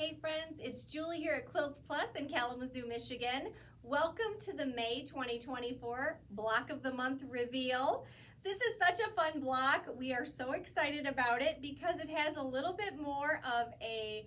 Hey friends, it's Julie here at Quilts Plus in Kalamazoo, Michigan. Welcome to the May 2024 Block of the Month reveal. This is such a fun block. We are so excited about it because it has a little bit more of a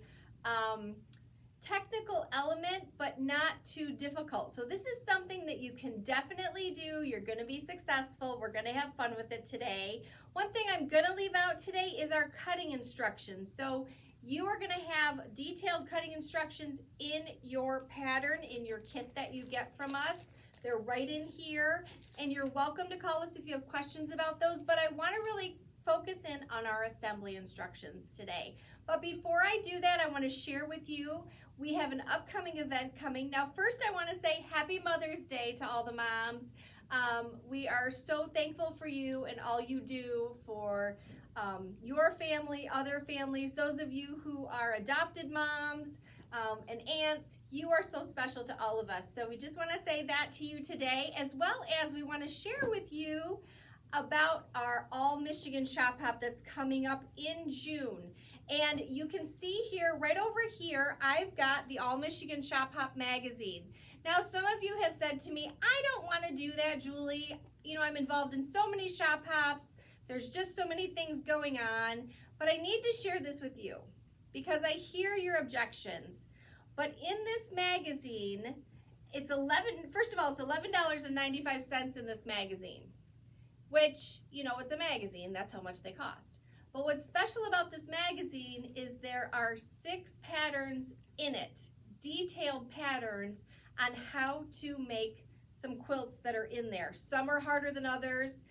technical element, but not too difficult. So this is something that you can definitely do. You're going to be successful. We're going to have fun with it today. One thing I'm going to leave out today is our cutting instructions. So you are going to have detailed cutting instructions in your pattern, in your kit that you get from us. They're right in here, and you're welcome to call us if you have questions about those, but I want to really focus in on our assembly instructions today. But before I do that, I want to share with you, we have an upcoming event coming. Now, first I want to say Happy Mother's Day to all the moms. We are so thankful for you and all you do for your family, other families, those of you who are adopted moms and aunts. You are so special to all of us. So we just want to say that to you today, as well as we want to share with you about our All Michigan Shop Hop that's coming up in June. And you can see here, right over here, I've got the All Michigan Shop Hop magazine. Now, some of you have said to me, I don't want to do that, Julie. You know, I'm involved in so many shop hops. There's just so many things going on. But I need to share this with you because I hear your objections. But in this magazine, it's first of all, it's $11.95 in this magazine, which, you know, it's a magazine. That's how much they cost. But what's special about this magazine is there are 6 patterns in it, detailed patterns on how to make some quilts that are in there. Some are harder than others.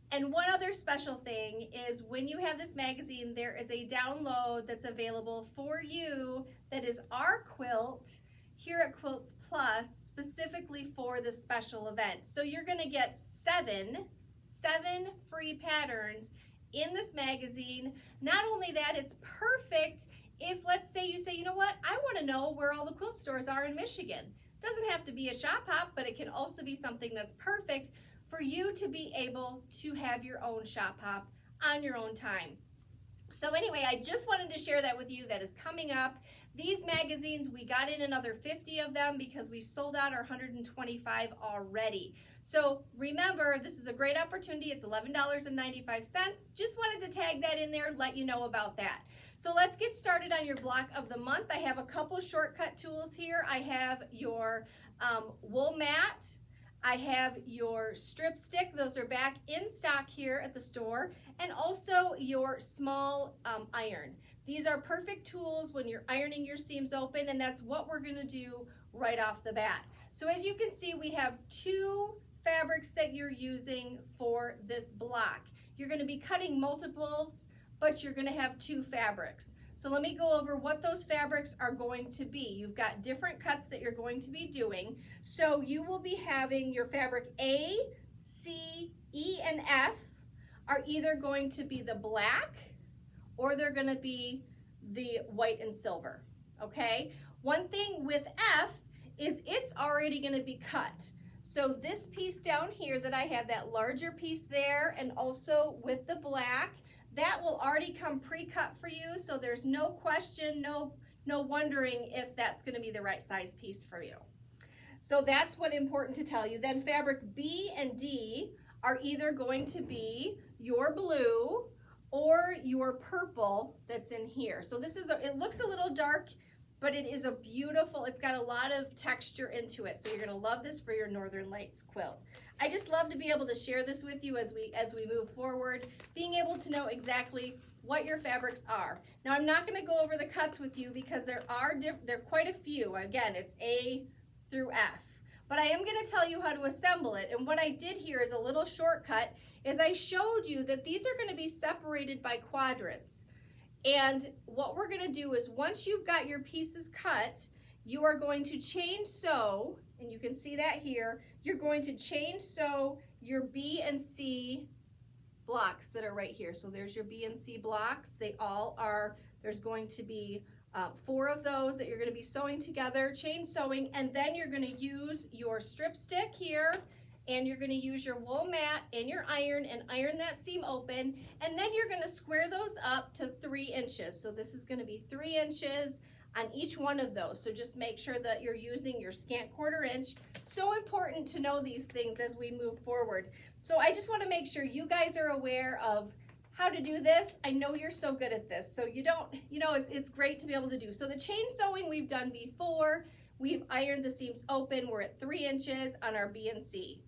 And one other special thing is when you have this magazine, there is a download that's available for you that is our quilt here at Quilts Plus, specifically for this special event. So you're going to get seven free patterns in this magazine. Not only that, it's perfect if, let's say, you say, you know what, I want to know where all the quilt stores are in Michigan. It doesn't have to be a shop hop, but it can also be something that's perfect for you to be able to have your own shop hop on your own time. So anyway, I just wanted to share that with you. That is coming up. These magazines, we got in another 50 of them because we sold out our 125 already. So remember, this is a great opportunity. It's $11.95. Just wanted to tag that in there, let you know about that. So let's get started on your block of the month. I have a couple shortcut tools here. I have your wool mat. I have your strip stick. Those are back in stock here at the store. And also your small iron. These are perfect tools when you're ironing your seams open, and that's what we're gonna do right off the bat. So as you can see, we have 2 fabrics that you're using for this block. You're gonna be cutting multiples, but you're gonna have 2 fabrics. So let me go over what those fabrics are going to be. You've got different cuts that you're going to be doing. So you will be having your fabric A, C, E, and F are either going to be the black or they're gonna be the white and silver, okay? One thing with F is it's already gonna be cut. So this piece down here that I have, that larger piece there, and also with the black, that will already come pre-cut for you, so there's no question, no wondering if that's gonna be the right size piece for you. So that's what's important to tell you. Then fabric B and D are either going to be your blue or your purple that's in here. So this is, it looks a little dark, but it is a beautiful, it's got a lot of texture into it. So you're gonna love this for your Northern Lights quilt. I just love to be able to share this with you as we move forward, being able to know exactly what your fabrics are. Now I'm not gonna go over the cuts with you because there are quite a few. Again, it's A through F. But I am gonna tell you how to assemble it. And what I did here is a little shortcut, is I showed you that these are gonna be separated by quadrants. And what we're gonna do is once you've got your pieces cut, you are going to chain sew, and you can see that here, you're going to chain sew your B and C blocks that are right here. So there's your B and C blocks. They all are, there's going to be 4 of those that you're gonna be sewing together, chain sewing, and then you're gonna use your strip stick here and you're going to use your wool mat and your iron and iron that seam open, and then you're going to square those up to 3 inches. So this is going to be 3 inches on each one of those. So just make sure that you're using your scant 1/4 inch. So important to know these things as we move forward. So I just want to make sure you guys are aware of how to do this. I know you're so good at this, so you don't, it's great to be able to do. So the chain sewing we've done before, we've ironed the seams open. We're at 3 inches on our B and C.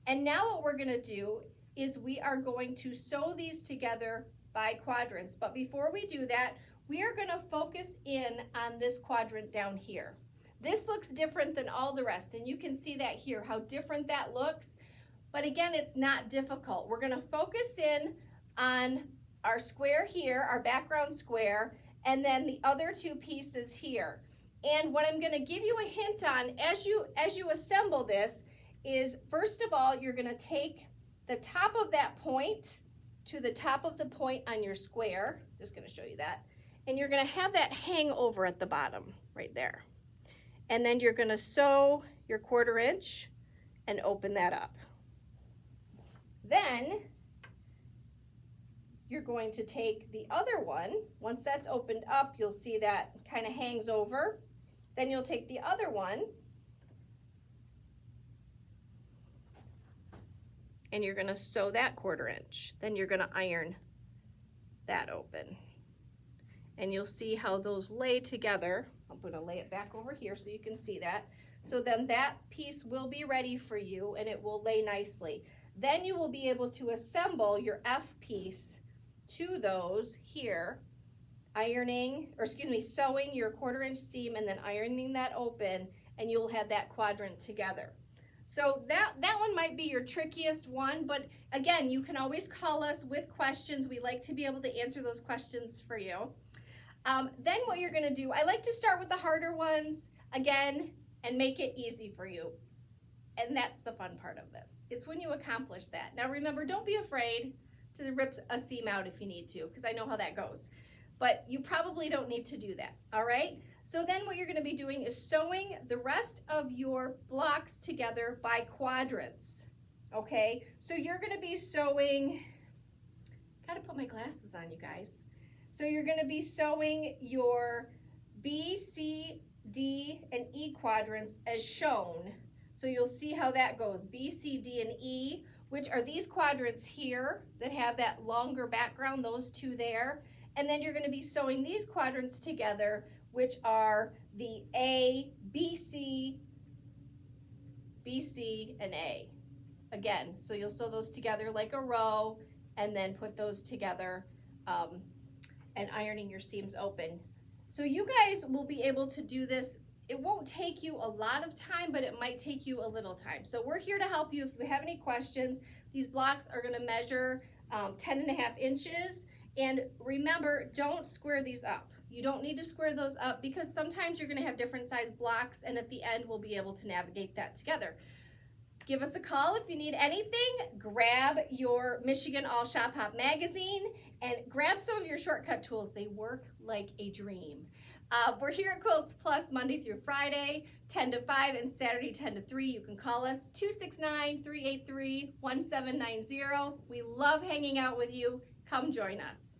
And now what we're gonna do is we are going to sew these together by quadrants. But before we do that, we are gonna focus in on this quadrant down here. This looks different than all the rest, and you can see that here, how different that looks. But again, it's not difficult. We're gonna focus in on our square here, our background square, and then the other 2 pieces here. And what I'm gonna give you a hint on as you assemble this is, first of all, you're gonna take the top of that point to the top of the point on your square. Just gonna show you that. And you're gonna have that hang over at the bottom, right there. And then you're gonna sew your 1/4 inch and open that up. Then you're going to take the other one. Once that's opened up, you'll see that kind of hangs over. Then you'll take the other one and you're gonna sew that 1/4 inch. Then you're gonna iron that open. And you'll see how those lay together. I'm gonna lay it back over here so you can see that. So then that piece will be ready for you and it will lay nicely. Then you will be able to assemble your F piece to those here, sewing your 1/4 inch seam and then ironing that open, and you'll have that quadrant together. So that one might be your trickiest one, but again, you can always call us with questions. We like to be able to answer those questions for you. Then what you're gonna do, I like to start with the harder ones, again, and make it easy for you. And that's the fun part of this. It's when you accomplish that. Now remember, don't be afraid to rip a seam out if you need to, because I know how that goes. But you probably don't need to do that, all right? So then what you're gonna be doing is sewing the rest of your blocks together by quadrants, okay? So you're gonna be sewing, gotta put my glasses on, you guys. So you're gonna be sewing your B, C, D, and E quadrants as shown. So you'll see how that goes, B, C, D, and E, which are these quadrants here that have that longer background, those 2 there. And then you're gonna be sewing these quadrants together, which are the A, B, C, and A. Again, so you'll sew those together like a row and then put those together and ironing your seams open. So you guys will be able to do this. It won't take you a lot of time, but it might take you a little time. So we're here to help you. If you have any questions, these blocks are gonna measure 10.5 inches. And remember, don't square these up. You don't need to square those up because sometimes you're gonna have different size blocks, and at the end, we'll be able to navigate that together. Give us a call if you need anything. Grab your Michigan All Shop Hop magazine and grab some of your shortcut tools. They work like a dream. We're here at Quilts Plus Monday through Friday, 10 to 5, and Saturday 10 to 3. You can call us 269-383-1790. We love hanging out with you. Come join us.